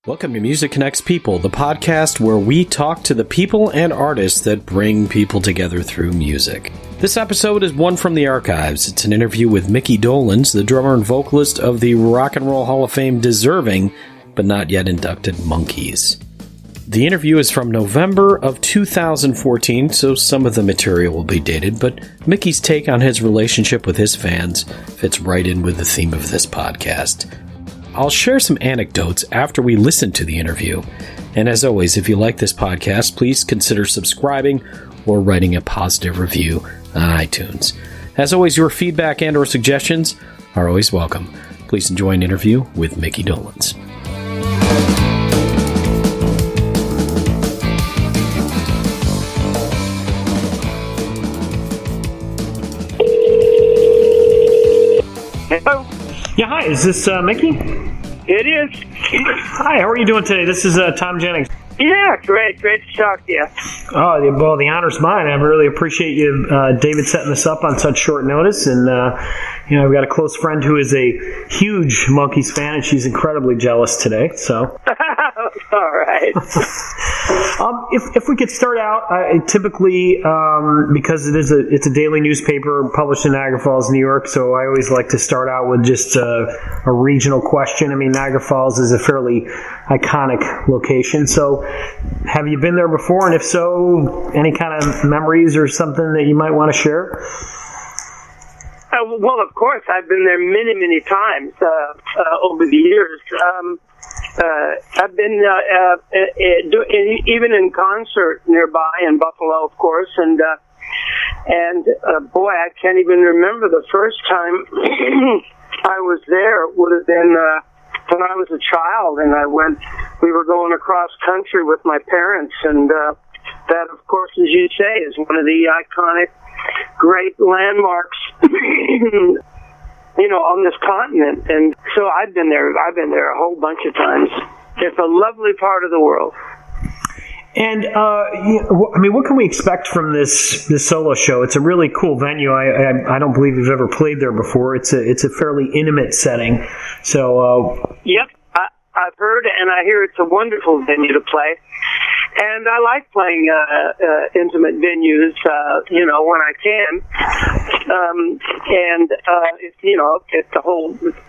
Welcome to Music Connects People, the podcast where we talk to the people and artists that bring people together through music. This episode is one from the archives. It's an interview with Micky Dolenz, the drummer and vocalist of the Rock and Roll Hall of Fame deserving, but not yet inducted Monkees. The interview is from November of 2014, so some of the material will be dated, but Micky's take on his relationship with his fans fits right in with the theme of this podcast. I'll share some anecdotes after we listen to the interview. And as always, if you like this podcast, please consider subscribing or writing a positive review on iTunes. As always, your feedback and or suggestions are always welcome. Please enjoy an interview with Micky Dolenz. Hello. Yeah, hi. Is this Micky? It is. Hi, how are you doing today? This is Tom Jennings. Yeah, great to talk to you. Oh, well, the honor's mine. I really appreciate you, David, setting this up on such short notice. And, I've got a close friend who is a huge Monkees fan, and she's incredibly jealous today. So, all right. If we could start out, typically, because it's a daily newspaper published in Niagara Falls, New York, so I always like to start out with just a regional question. I mean, Niagara Falls is a fairly iconic location. So, have you been there before? And if so, any kind of memories or something that you might want to share? Well, of course, I've been there many times over the years. I've been even in concert nearby in Buffalo, of course, and boy, I can't even remember the first time I was there. It would have been when I was a child, and we were going across country with my parents, and that, of course, as you say, is one of the iconic, great landmarks, on this continent. And so I've been there a whole bunch of times. It's a lovely part of the world. And, what can we expect from this solo show? It's a really cool venue. I don't believe you've ever played there before. It's a fairly intimate setting. So, Yep, I've heard, and I hear it's a wonderful venue to play. And I like playing intimate venues, when I can.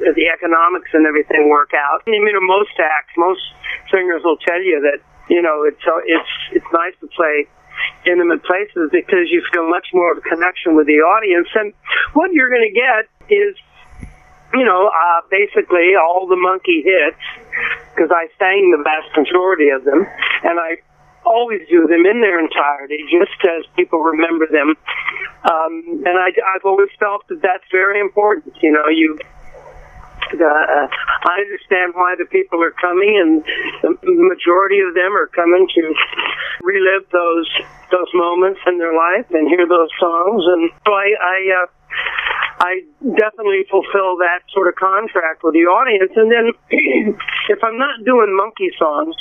If the economics and everything work out. Most singers will tell you that, it's nice to play intimate places because you feel much more of a connection with the audience. And what you're going to get is, basically all the Monkee hits, because I sang the vast majority of them, and I always do them in their entirety, just as people remember them. And I've always felt that that's very important. I understand why the people are coming, and the majority of them are coming to relive those moments in their life and hear those songs. And so I definitely fulfill that sort of contract with the audience. And then if I'm not doing Monkee songs,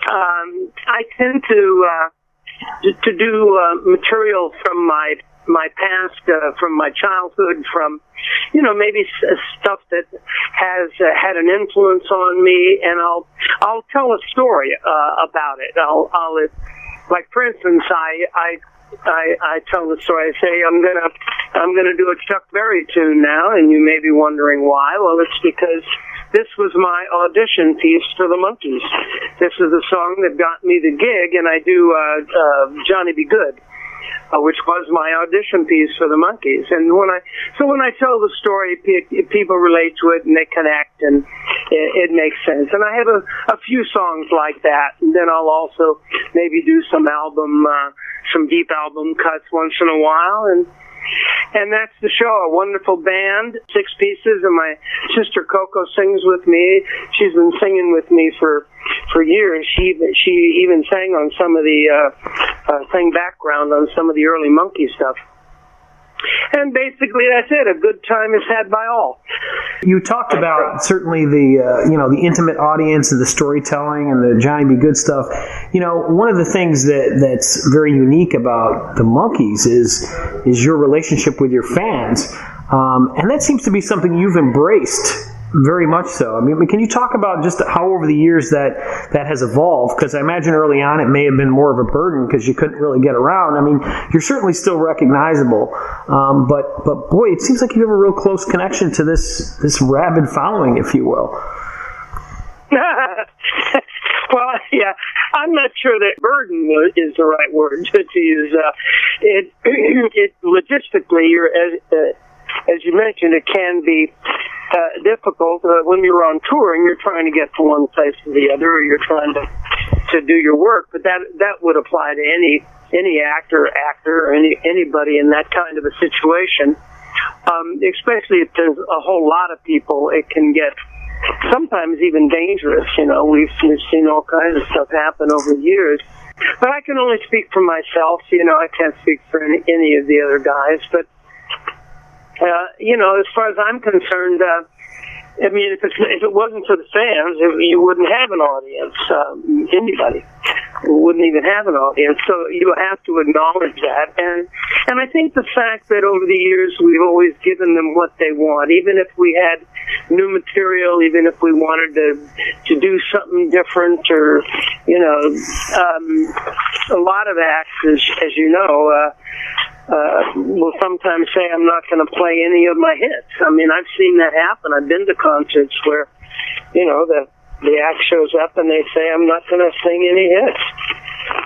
I tend to do material from my past, from my childhood, from maybe stuff that has had an influence on me, and I'll tell a story about it. I'll like, for instance, I tell the story. I say I'm gonna do a Chuck Berry tune now, and you may be wondering why. Well, it's because this was my audition piece for the Monkees. This is the song that got me the gig, and I do Johnny Be Good, which was my audition piece for the Monkees. And when I tell the story, people relate to it and they connect, and it makes sense. And I have a few songs like that. And then I'll also maybe do some deep album cuts once in a while, and that's the show. A wonderful band, 6 pieces, and my sister Coco sings with me. She's been singing with me for years. She even sang on some of the sang background on some of the early Monkee stuff. And basically, that's it. A good time is had by all. You talked about certainly the intimate audience and the storytelling and the Johnny Be Good stuff. One of the things that's very unique about the Monkees is your relationship with your fans, and that seems to be something you've embraced Very much so. I mean, can you talk about just how over the years that has evolved? Because I imagine early on it may have been more of a burden because you couldn't really get around. I mean, you're certainly still recognizable, but boy, it seems like you have a real close connection to this rabid following, if you will. Well, yeah, I'm not sure that burden is the right word to use. It logistically, as you mentioned, it can be difficult when you're on tour and you're trying to get from one place to the other, or you're trying to do your work. But that would apply to any actor, or anybody in that kind of a situation. Especially if there's a whole lot of people, it can get sometimes even dangerous. We've seen all kinds of stuff happen over the years. But I can only speak for myself. I can't speak for any of the other guys. But as far as I'm concerned, I mean, if it wasn't for the fans, you wouldn't have an audience. Anybody wouldn't even have an audience. So you have to acknowledge that. And I think the fact that over the years we've always given them what they want, even if we had new material, even if we wanted to do something different, or a lot of acts, as you know, will sometimes say, I'm not going to play any of my hits. I mean, I've seen that happen. I've been to concerts where, the act shows up and they say, I'm not going to sing any hits.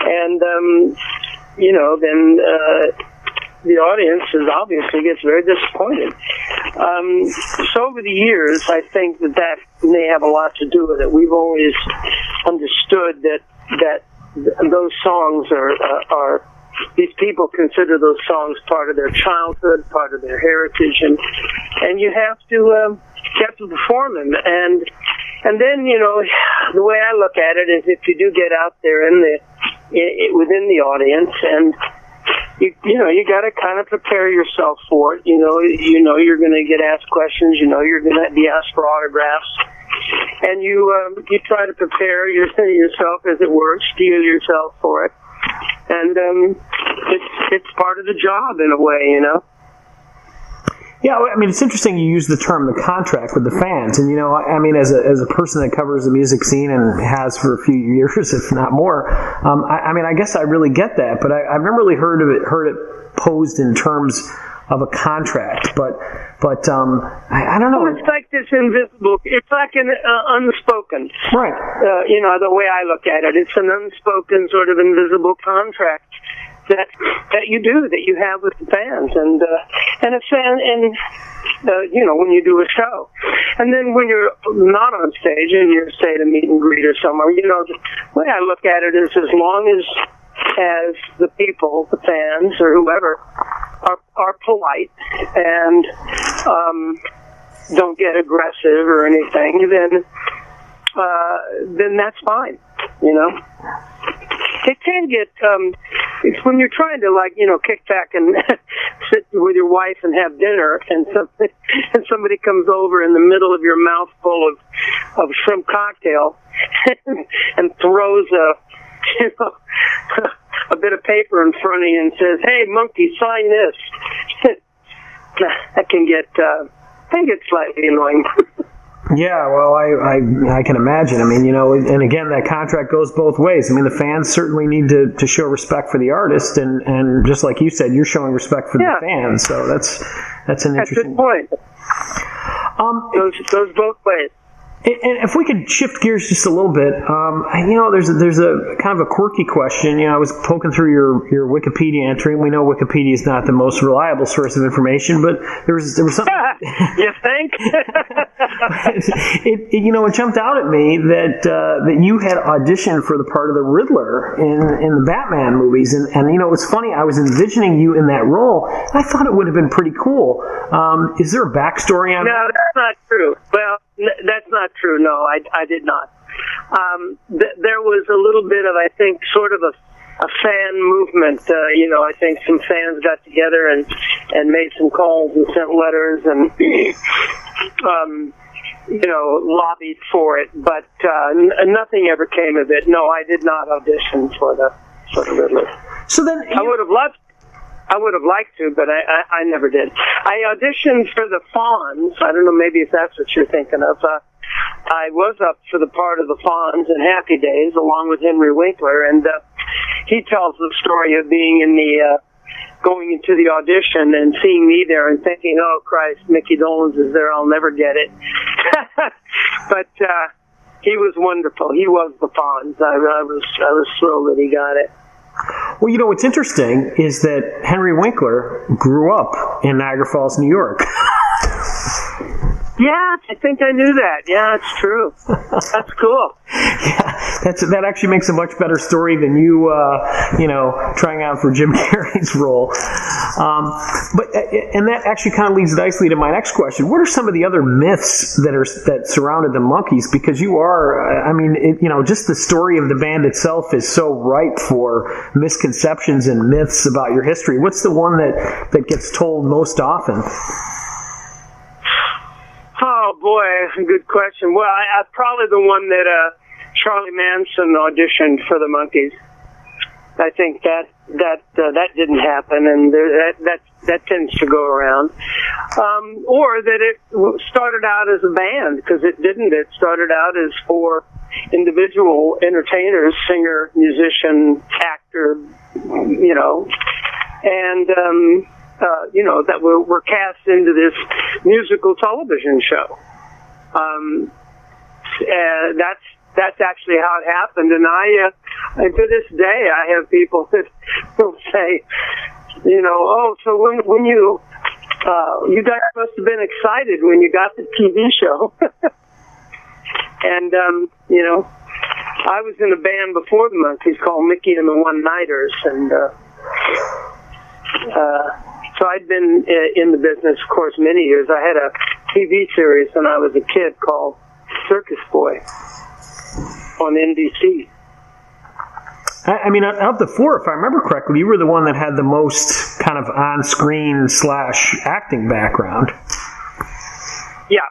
And, then the audience obviously gets very disappointed. So over the years, I think that may have a lot to do with it. We've always understood that those songs are these people consider those songs part of their childhood, part of their heritage, and you have to perform them. And then, the way I look at it is, if you do get out there within the audience, and you got to kind of prepare yourself for it. You're going to get asked questions. You're going to be asked for autographs, and you try to prepare yourself, as it were, steel yourself for it. And it's part of the job in a way, Yeah, I mean, it's interesting you use the term "the contract" with the fans, and I mean, as a person that covers the music scene and has for a few years, if not more, I mean, I guess I really get that, but I've never really heard it posed in terms of a contract, but I don't know. Well, it's like this invisible. It's like an unspoken. Right. The way I look at it, it's an unspoken sort of invisible contract that you have with the fans, and a fan, and when you do a show, and then when you're not on stage and you're, say, at a meet and greet or somewhere, the way I look at it is, as long as the people, the fans or whoever, are polite and don't get aggressive or anything, then that's fine. It can get it's when you're trying to kick back and sit with your wife and have dinner, and somebody comes over in the middle of your mouthful of shrimp cocktail and throws a bit of paper in front of you and says, "Hey, Monkee, sign this." That can get slightly annoying. Yeah, well, I can imagine. I mean, and again, that contract goes both ways. I mean, the fans certainly need to show respect for the artist, and just like you said, you're showing respect for the fans. So that's an interesting good point. Goes both ways. And if we could shift gears just a little bit, there's a kind of a quirky question. I was poking through your Wikipedia entry, and we know Wikipedia is not the most reliable source of information, but there was something. You think? It jumped out at me that you had auditioned for the part of the Riddler in the Batman movies, and it was funny. I was envisioning you in that role. And I thought it would have been pretty cool. Is there a backstory on that? No, that's not true. Well, that's not true. No, I did not. There was a little bit of, I think, sort of a fan movement. I think some fans got together and made some calls and sent letters and lobbied for it. But nothing ever came of it. No, I did not audition for the Riddler. So then I would have loved. I would have liked to, but I never did. I auditioned for the Fonz. I don't know, maybe if that's what you're thinking of. I was up for the part of the Fonz in Happy Days, along with Henry Winkler, and he tells the story of being in the going into the audition and seeing me there and thinking, "Oh Christ, Micky Dolenz is there. I'll never get it." But he was wonderful. He was the Fonz. I was thrilled that he got it. Well, you know, what's interesting is that Henry Winkler grew up in Niagara Falls, New York. Yeah, I think I knew that. Yeah, it's true. That's cool. Yeah, that actually makes a much better story than you trying out for Jim Carrey's role. And that actually kind of leads nicely to my next question. What are some of the other myths that surrounded the Monkees? Because you are, just the story of the band itself is so ripe for misconceptions and myths about your history. What's the one that gets told most often? Oh boy, good question. Well, I probably the one that Charlie Manson auditioned for the Monkees. I think that didn't happen, and that tends to go around. Or that it started out as a band, because it didn't. It started out as 4 individual entertainers, singer, musician, actor, and that were cast into this musical television show. That's actually how it happened. And to this day, I have people that will say, so when you guys must have been excited when you got the TV show. And, I was in a band before the Monkees called Mickey and the One-Nighters, and so I'd been in the business, of course, many years. I had a TV series when I was a kid called Circus Boy on NBC. I mean, of the 4, if I remember correctly, you were the one that had the most kind of on-screen / acting background. Yeah.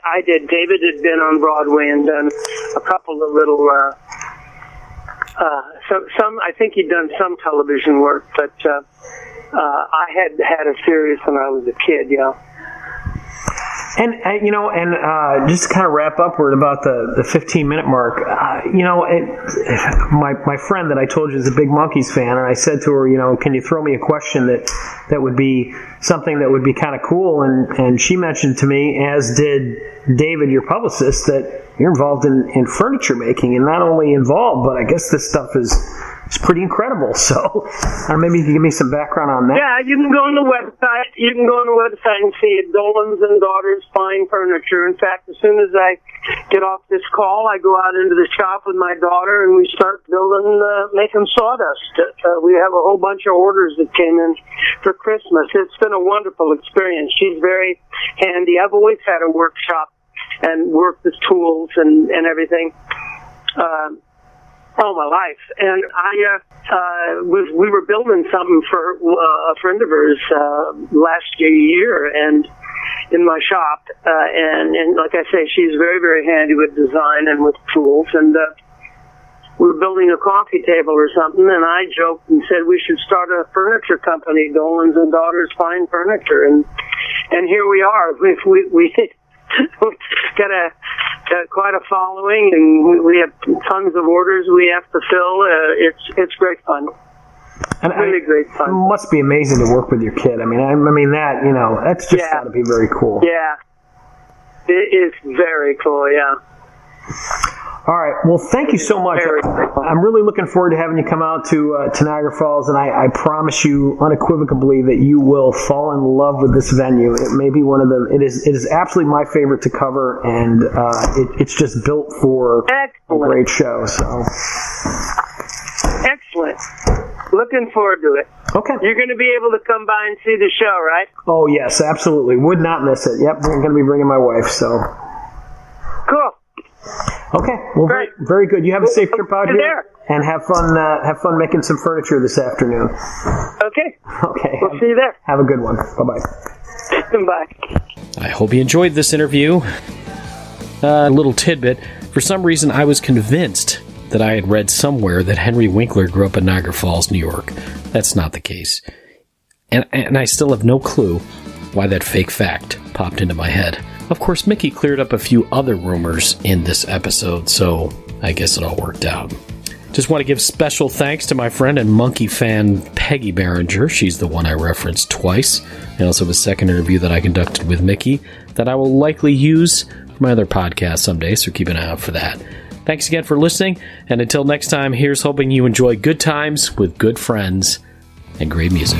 I did. David had been on Broadway and done a couple of little... I think he'd done some television work, but I had a series when I was a kid, yeah. And just to kind of wrap up, we're at about the 15-minute mark. My friend that I told you is a big Monkees fan, and I said to her, can you throw me a question that would be something that would be kind of cool? And she mentioned to me, as did David, your publicist, that you're involved in furniture making, and not only involved, but I guess this stuff is pretty incredible. So maybe you can give me some background on that. Yeah, you can go on the website. You can go on the website and see it. Dolenz and Daughters Fine Furniture. In fact, as soon as I get off this call, I go out into the shop with my daughter and we start making sawdust. We have a whole bunch of orders that came in for Christmas. It's been a wonderful experience. She's very handy. I've always had a workshop and worked with tools and everything all my life. And we were building something for a friend of hers last year, and in my shop, and like I say, she's very, very handy with design and with tools, and we were building a coffee table or something, and I joked and said we should start a furniture company, Dolenz and Daughters Fine Furniture, and here we are. We got quite a following, and we have tons of orders we have to fill. It's great fun. And really great fun. It must be amazing to work with your kid. I mean that, that's just got to be very cool. Yeah. It is very cool, yeah. All right. Well, thank you so much. I'm really looking forward to having you come out to Niagara Falls, and I promise you unequivocally that you will fall in love with this venue. It may be one of them. It is absolutely my favorite to cover, and it's just built for a great show. So excellent. Looking forward to it. Okay. You're going to be able to come by and see the show, right? Oh yes, absolutely. Would not miss it. Yep, we're going to be bringing my wife. So cool. Okay, well, very, very good. You have a safe trip out here, there. And have fun making some furniture this afternoon. Okay. We'll see you there. Have a good one. Bye-bye. Bye. I hope you enjoyed this interview. A little tidbit. For some reason, I was convinced that I had read somewhere that Henry Winkler grew up in Niagara Falls, New York. That's not the case. And I still have no clue why that fake fact popped into my head. Of course, Mickey cleared up a few other rumors in this episode, so I guess it all worked out. Just want to give special thanks to my friend and Monkee fan, Peggy Behringer. She's the one I referenced twice. I also have a second interview that I conducted with Mickey that I will likely use for my other podcast someday, so keep an eye out for that. Thanks again for listening, and until next time, here's hoping you enjoy good times with good friends and great music.